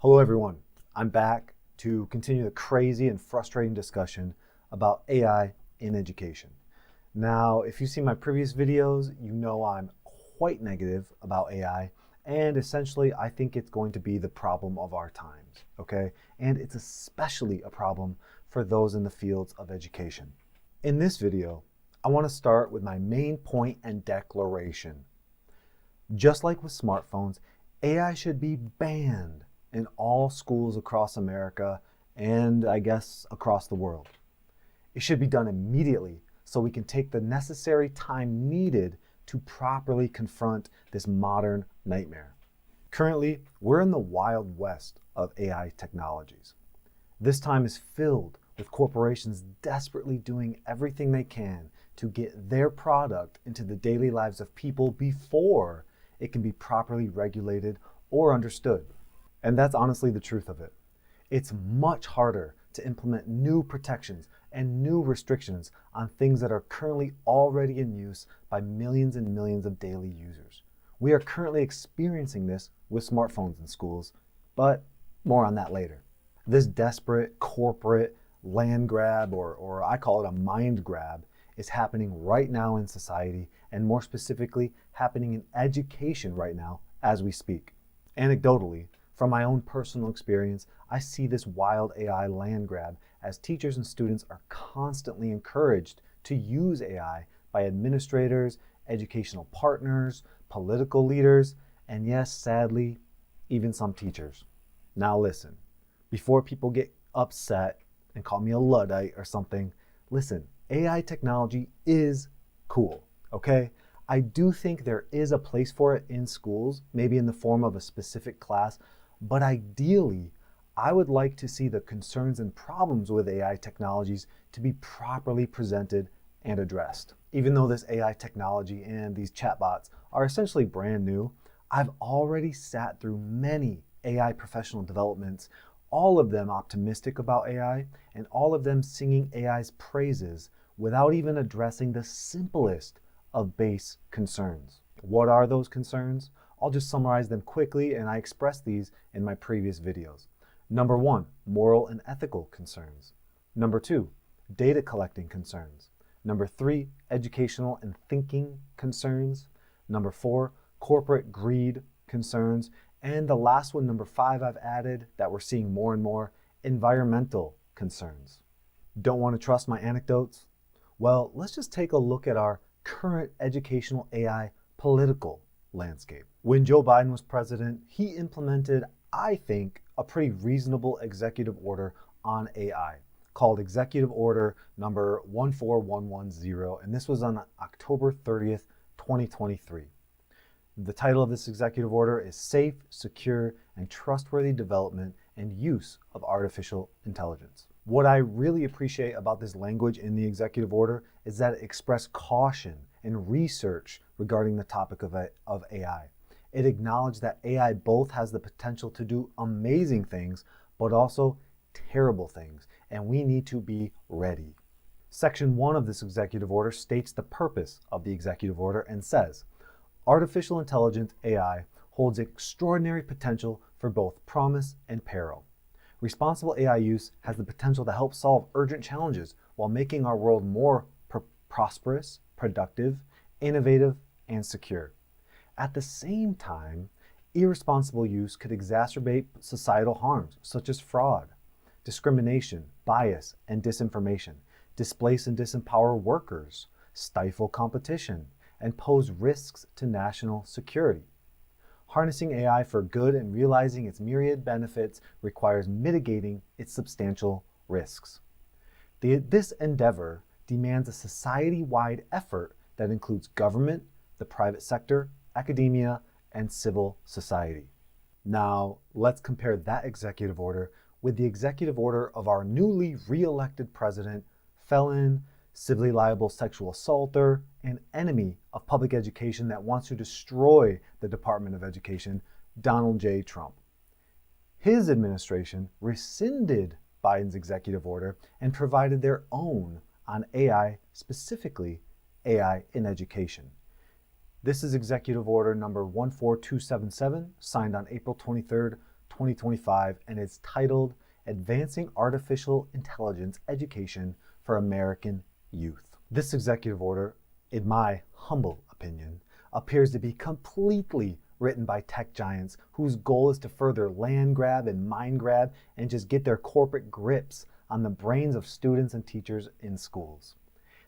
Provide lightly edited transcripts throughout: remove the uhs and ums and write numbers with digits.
Hello everyone, I'm back to continue the crazy and frustrating discussion about AI in education. Now, if you've seen my previous videos, you know I'm quite negative about AI, and essentially I think it's going to be the problem of our times, okay? And it's especially a problem for those in the fields of education. In this video, I want to start with my main point and declaration. Just like with smartphones, AI should be banned in all schools across America and I guess across the world. It should be done immediately so we can take the necessary time needed to properly confront this modern nightmare. Currently, we're in the wild west of AI technologies. This time is filled with corporations desperately doing everything they can to get their product into the daily lives of people before it can be properly regulated or understood. And that's honestly the truth of it. It's much harder to implement new protections and new restrictions on things that are currently already in use by millions and millions of daily users. We are currently experiencing this with smartphones in schools, but more on that later. This desperate corporate land grab, or I call it a mind grab, is happening right now in society, and more specifically, happening in education right now as we speak. Anecdotally, from my own personal experience, I see this wild AI land grab as teachers and students are constantly encouraged to use AI by administrators, educational partners, political leaders, and yes, sadly, even some teachers. Now listen, before people get upset and call me a Luddite or something, listen, AI technology is cool, okay? I do think there is a place for it in schools, maybe in the form of a specific class, but ideally, I would like to see the concerns and problems with AI technologies to be properly presented and addressed. Even though this AI technology and these chatbots are essentially brand new, I've already sat through many AI professional developments, all of them optimistic about AI, and all of them singing AI's praises without even addressing the simplest of base concerns. What are those concerns? I'll just summarize them quickly, and I expressed these in my previous videos. Number 1, moral and ethical concerns. Number 2, data collecting concerns. Number 3, educational and thinking concerns. Number 4, corporate greed concerns. And the last one, number 5, I've added that we're seeing more and more, environmental concerns. Don't want to trust my anecdotes? Well, let's just take a look at our current educational AI political landscape. When Joe Biden was president, he implemented, I think, a pretty reasonable executive order on AI called Executive Order number 14110, and this was on October 30th, 2023. The title of this executive order is Safe, Secure, and Trustworthy Development and Use of Artificial Intelligence. What I really appreciate about this language in the executive order is that it expressed caution and research regarding the topic of AI. It acknowledged that AI both has the potential to do amazing things, but also terrible things, and we need to be ready. Section 1 of this executive order states the purpose of the executive order and says, artificial intelligence, AI, holds extraordinary potential for both promise and peril. Responsible AI use has the potential to help solve urgent challenges while making our world more prosperous, productive, innovative, and secure. At the same time, irresponsible use could exacerbate societal harms such as fraud, discrimination, bias, and disinformation, displace and disempower workers, stifle competition, and pose risks to national security. Harnessing AI for good and realizing its myriad benefits requires mitigating its substantial risks. This endeavor demands a society-wide effort that includes government, the private sector, academia, and civil society. Now, let's compare that executive order with the executive order of our newly re-elected president, felon, civilly liable sexual assaulter, and enemy of public education that wants to destroy the Department of Education, Donald J. Trump. His administration rescinded Biden's executive order and provided their own on AI, specifically AI in education. This is Executive Order number 14277, signed on April 23rd, 2025, and it's titled Advancing Artificial Intelligence Education for American Youth. This executive order, in my humble opinion, appears to be completely written by tech giants whose goal is to further land grab and mind grab and just get their corporate grips on the brains of students and teachers in schools.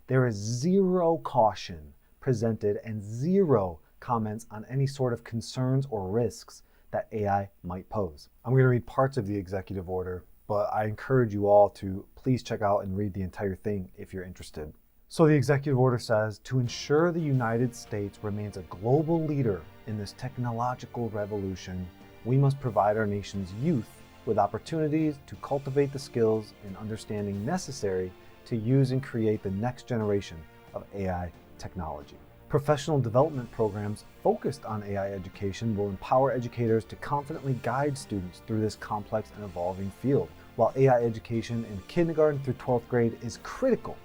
There is zero caution presented and zero comments on any sort of concerns or risks that AI might pose. I'm going to read parts of the executive order, but I encourage you all to please check out and read the entire thing if you're interested. So the executive order says, to ensure the United States remains a global leader in this technological revolution, we must provide our nation's youth with opportunities to cultivate the skills and understanding necessary to use and create the next generation of AI technology. Professional development programs focused on AI education will empower educators to confidently guide students through this complex and evolving field. While AI education in kindergarten through 12th grade is critical,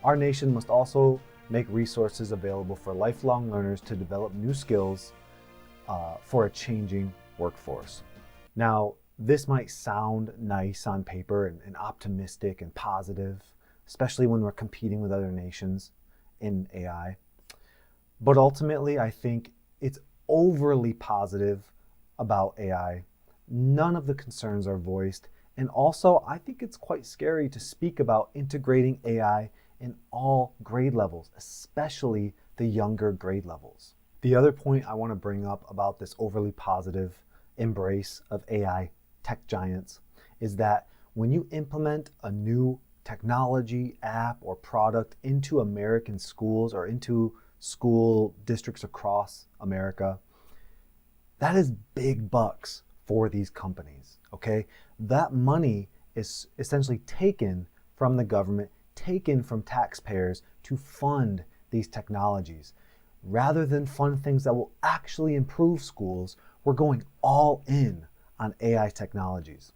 our nation must also make resources available for lifelong learners to develop new skills for a changing workforce. Now, this might sound nice on paper and optimistic and positive, especially when we're competing with other nations in AI. But ultimately, I think it's overly positive about AI. None of the concerns are voiced. And also, I think it's quite scary to speak about integrating AI in all grade levels, especially the younger grade levels. The other point I want to bring up about this overly positive embrace of AI tech giants is that when you implement a new technology, app, or product into American schools or into school districts across America, that is big bucks for these companies, okay? That money is essentially taken from the government, taken from taxpayers to fund these technologies. Rather than fund things that will actually improve schools, we're going all in on AI technologies.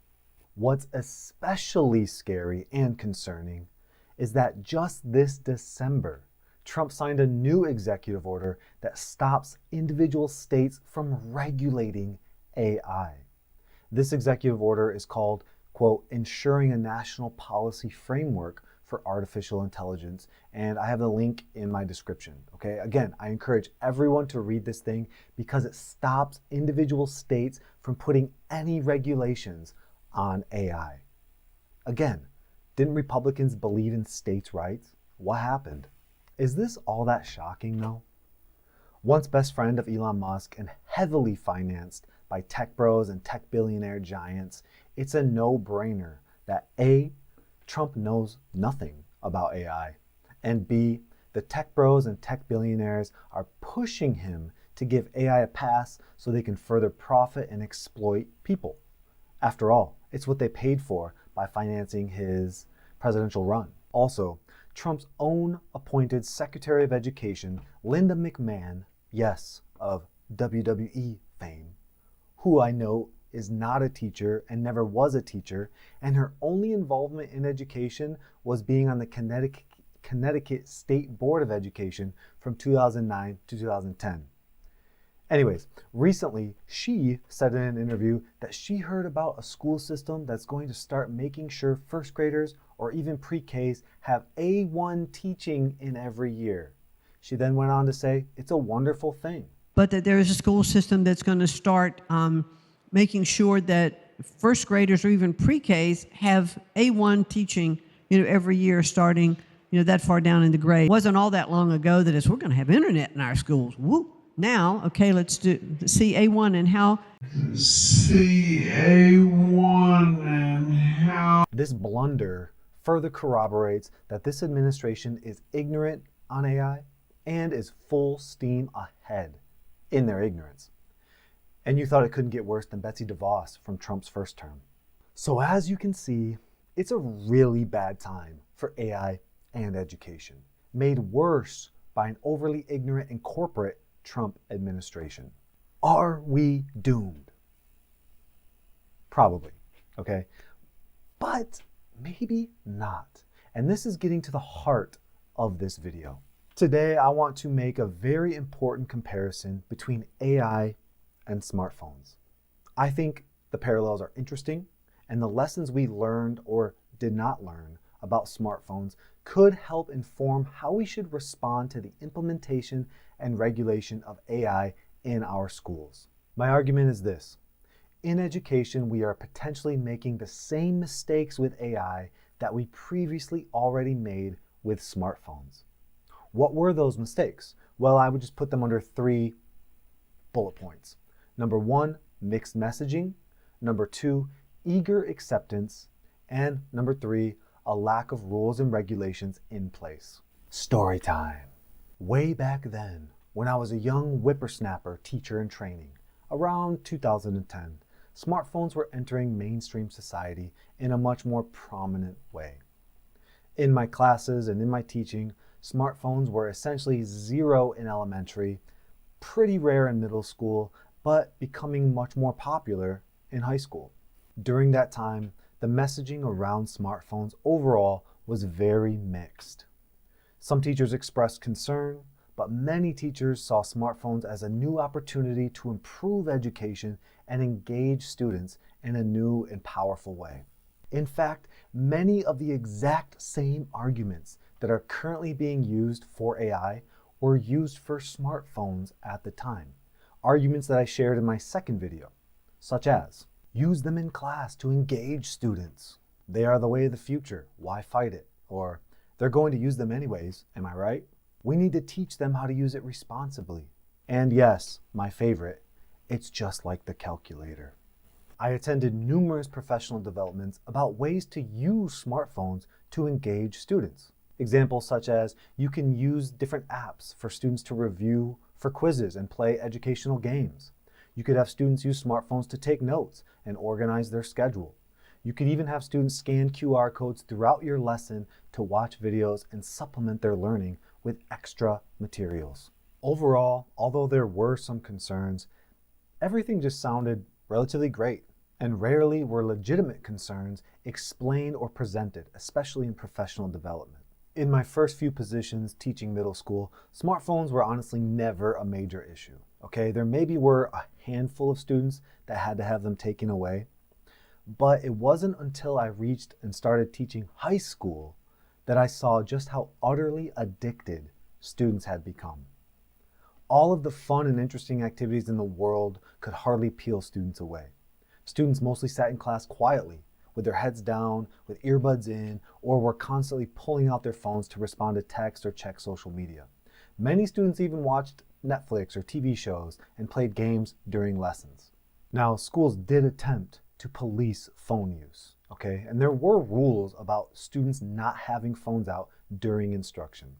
What's especially scary and concerning is that just this December, Trump signed a new executive order that stops individual states from regulating AI. This executive order is called, quote, Ensuring a National Policy Framework for Artificial Intelligence, and I have the link in my description, okay? Again, I encourage everyone to read this thing because it stops individual states from putting any regulations on AI. Again, didn't Republicans believe in states' rights? What happened? Is this all that shocking though? Once best friend of Elon Musk and heavily financed by tech bros and tech billionaire giants, it's a no-brainer that A, Trump knows nothing about AI, and B, the tech bros and tech billionaires are pushing him to give AI a pass so they can further profit and exploit people. After all, it's what they paid for by financing his presidential run. Also, Trump's own appointed Secretary of Education, Linda McMahon, yes, of WWE fame, who I know is not a teacher and never was a teacher, and her only involvement in education was being on the Connecticut State Board of Education from 2009 to 2010. Anyways, recently she said in an interview that she heard about a school system that's going to start making sure first graders or even pre-Ks have A1 teaching in every year. She then went on to say it's a wonderful thing. But that there is a school system that's going to start making sure that first graders or even pre-Ks have A1 teaching, every year starting, that far down in the grade. It wasn't all that long ago that we're going to have internet in our schools. Woo! Now, okay, let's do CA1 and how. CA1 and how. This blunder further corroborates that this administration is ignorant on AI and is full steam ahead in their ignorance. And you thought it couldn't get worse than Betsy DeVos from Trump's first term. So as you can see, it's a really bad time for AI and education, made worse by an overly ignorant and corporate Trump administration. Are we doomed? Probably, okay? But maybe not. And this is getting to the heart of this video. Today, I want to make a very important comparison between AI and smartphones. I think The parallels are interesting, and the lessons we learned or did not learn about smartphones could help inform how we should respond to the implementation and regulation of AI in our schools. My argument is this: in education, we are potentially making the same mistakes with AI that we previously already made with smartphones. What were those mistakes? Well, I would just put them under 3 bullet points. Number 1, mixed messaging. Number 2, eager acceptance. And number 3, a lack of rules and regulations in place. Story time. Way back then, when I was a young whippersnapper teacher in training, around 2010, smartphones were entering mainstream society in a much more prominent way. In my classes and in my teaching, smartphones were essentially zero in elementary, pretty rare in middle school, but becoming much more popular in high school. During that time, the messaging around smartphones overall was very mixed. Some teachers expressed concern, but many teachers saw smartphones as a new opportunity to improve education and engage students in a new and powerful way. In fact, many of the exact same arguments that are currently being used for AI were used for smartphones at the time. Arguments that I shared in my second video, such as, use them in class to engage students. They are the way of the future, why fight it? Or, they're going to use them anyways, am I right? We need to teach them how to use it responsibly. And yes, my favorite, it's just like the calculator. I attended numerous professional developments about ways to use smartphones to engage students. Examples such as you can use different apps for students to review for quizzes and play educational games. You could have students use smartphones to take notes and organize their schedule. You could even have students scan QR codes throughout your lesson to watch videos and supplement their learning with extra materials. Overall, although there were some concerns, everything just sounded relatively great, and rarely were legitimate concerns explained or presented, especially in professional development. In my first few positions teaching middle school, smartphones were honestly never a major issue. Okay, there maybe were a handful of students that had to have them taken away, but it wasn't until I reached and started teaching high school that I saw just how utterly addicted students had become. All of the fun and interesting activities in the world could hardly peel students away. Students mostly sat in class quietly, with their heads down, with earbuds in, or were constantly pulling out their phones to respond to text or check social media. Many students even watched Netflix or TV shows and played games during lessons. Now, schools did attempt to police phone use, okay? And there were rules about students not having phones out during instruction.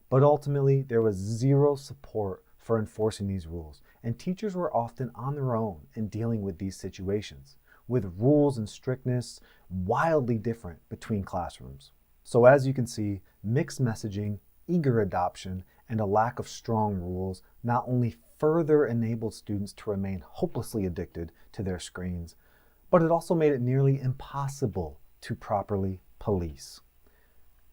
But ultimately, there was zero support for enforcing these rules, and teachers were often on their own in dealing with these situations, with rules and strictness wildly different between classrooms. So as you can see, mixed messaging, eager adoption, and a lack of strong rules not only further enabled students to remain hopelessly addicted to their screens, but it also made it nearly impossible to properly police.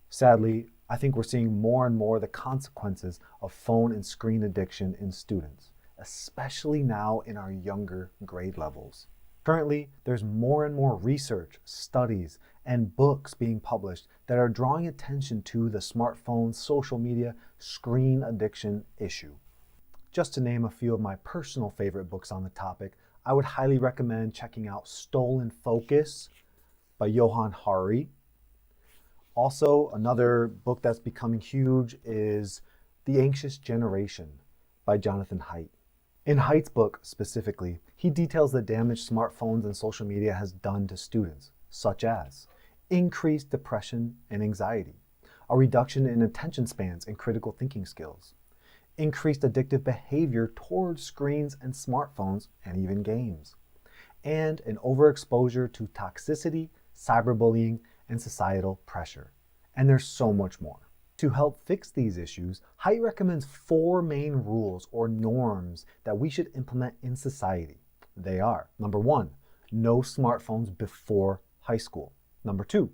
Sadly, I think we're seeing more and more the consequences of phone and screen addiction in students, especially now in our younger grade levels. Currently, there's more and more research, studies, and books being published that are drawing attention to the smartphone, social media, screen addiction issue. Just to name a few of my personal favorite books on the topic, I would highly recommend checking out Stolen Focus by Johann. Also, another book that's becoming huge is The Anxious Generation by Jonathan Haidt. In Haidt's book specifically, he details the damage smartphones and social media has done to students, such as increased depression and anxiety, a reduction in attention spans and critical thinking skills, increased addictive behavior towards screens and smartphones and even games, and an overexposure to toxicity, cyberbullying, and societal pressure. And there's so much more. To help fix these issues, Haidt recommends 4 main rules or norms that we should implement in society. They are, number 1, no smartphones before high school. Number 2,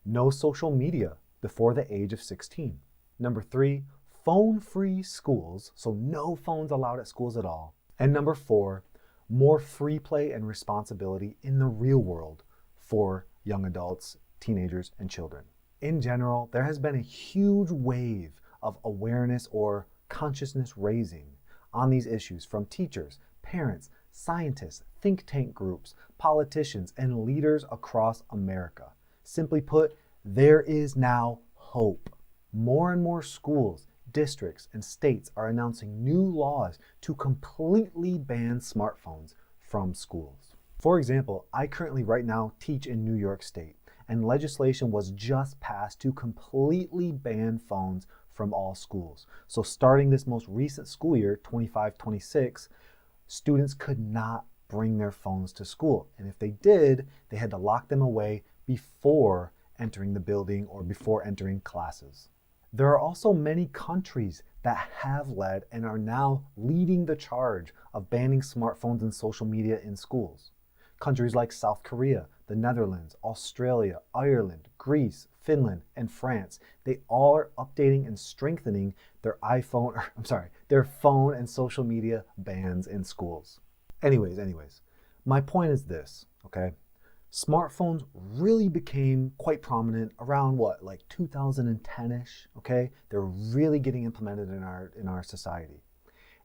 no social media before the age of 16. Number 3, phone-free schools, so no phones allowed at schools at all. And number 4, more free play and responsibility in the real world for young adults, teenagers, and children. In general, there has been a huge wave of awareness or consciousness raising on these issues from teachers, parents, scientists, think tank groups, politicians, and leaders across America. Simply put, there is now hope. More and more schools, districts, and states are announcing new laws to completely ban smartphones from schools. For example, I currently right now teach in New York State, and legislation was just passed to completely ban phones from all schools. So starting this most recent school year, 25-26, students could not bring their phones to school. And if they did, they had to lock them away before entering the building or before entering classes. There are also many countries that have led and are now leading the charge of banning smartphones and social media in schools. Countries like South Korea, the Netherlands, Australia, Ireland, Greece, Finland, and France, they all are updating and strengthening their their phone and social media bans in schools. Anyways, my point is this, okay? Smartphones really became quite prominent around like 2010-ish, okay? They're really getting implemented in our society.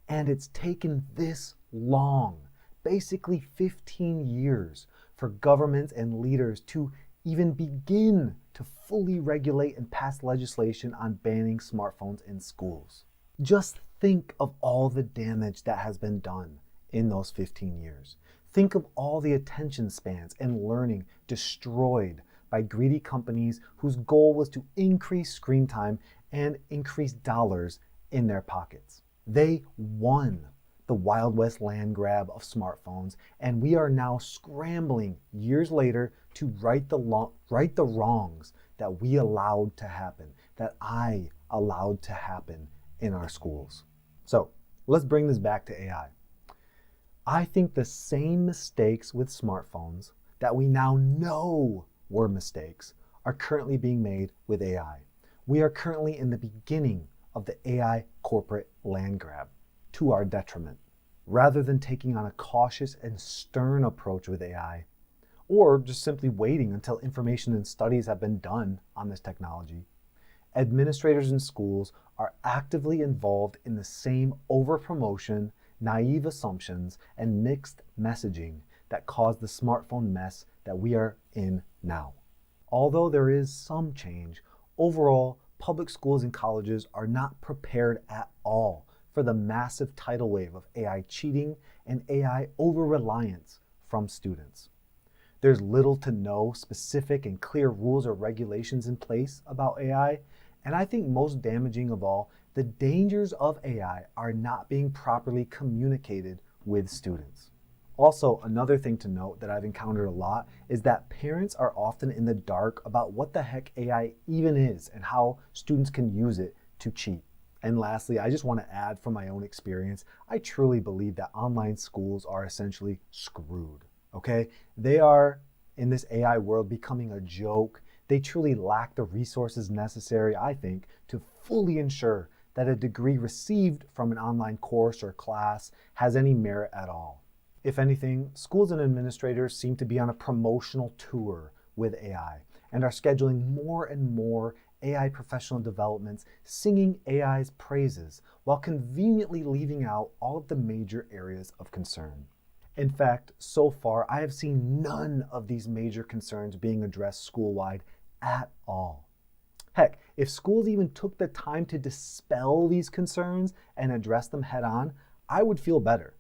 And it's taken this long, basically 15 years, for governments and leaders to even begin to fully regulate and pass legislation on banning smartphones in schools. Just think of all the damage that has been done in those 15 years. Think of all the attention spans and learning destroyed by greedy companies whose goal was to increase screen time and increase dollars in their pockets. They won the Wild West land grab of smartphones, and we are now scrambling years later to right the wrongs that we allowed to happen, that I allowed to happen in our schools. So let's bring this back to AI. I think the same mistakes with smartphones that we now know were mistakes are currently being made with AI. We are currently in the beginning of the AI corporate land grab to our detriment. Rather than taking on a cautious and stern approach with AI, or just simply waiting until information and studies have been done on this technology, administrators in schools are actively involved in the same overpromotion, naive assumptions, and mixed messaging that caused the smartphone mess that we are in now. Although there is some change, overall, public schools and colleges are not prepared at all for the massive tidal wave of AI cheating and AI over-reliance from students. There's little to no specific and clear rules or regulations in place about AI, and I think most damaging of all, the dangers of AI are not being properly communicated with students. Also, another thing to note that I've encountered a lot is that parents are often in the dark about what the heck AI even is and how students can use it to cheat. And lastly, I just want to add from my own experience, I truly believe that online schools are essentially screwed, okay? They are, in this AI world, becoming a joke. They truly lack the resources necessary, I think, to fully ensure that a degree received from an online course or class has any merit at all. If anything, schools and administrators seem to be on a promotional tour with AI and are scheduling more and more AI professional developments singing AI's praises while conveniently leaving out all of the major areas of concern. In fact, so far, I have seen none of these major concerns being addressed school-wide at all. Heck, if schools even took the time to dispel these concerns and address them head-on, I would feel better.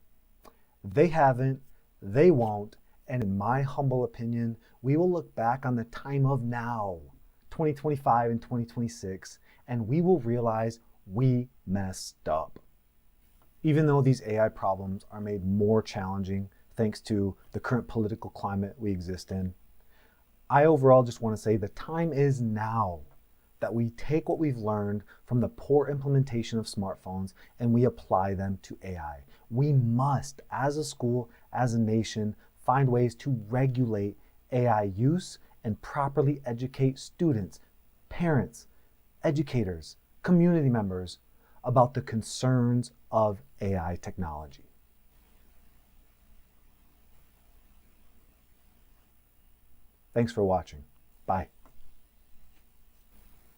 They haven't, they won't, and in my humble opinion, we will look back on the time of now, 2025 and 2026, and we will realize we messed up. Even though these AI problems are made more challenging thanks to the current political climate we exist in, I overall just want to say the time is now that we take what we've learned from the poor implementation of smartphones and we apply them to AI. We must, as a school, as a nation, find ways to regulate AI use and properly educate students, parents, educators, community members about the concerns of AI technology. Thanks for watching. Bye.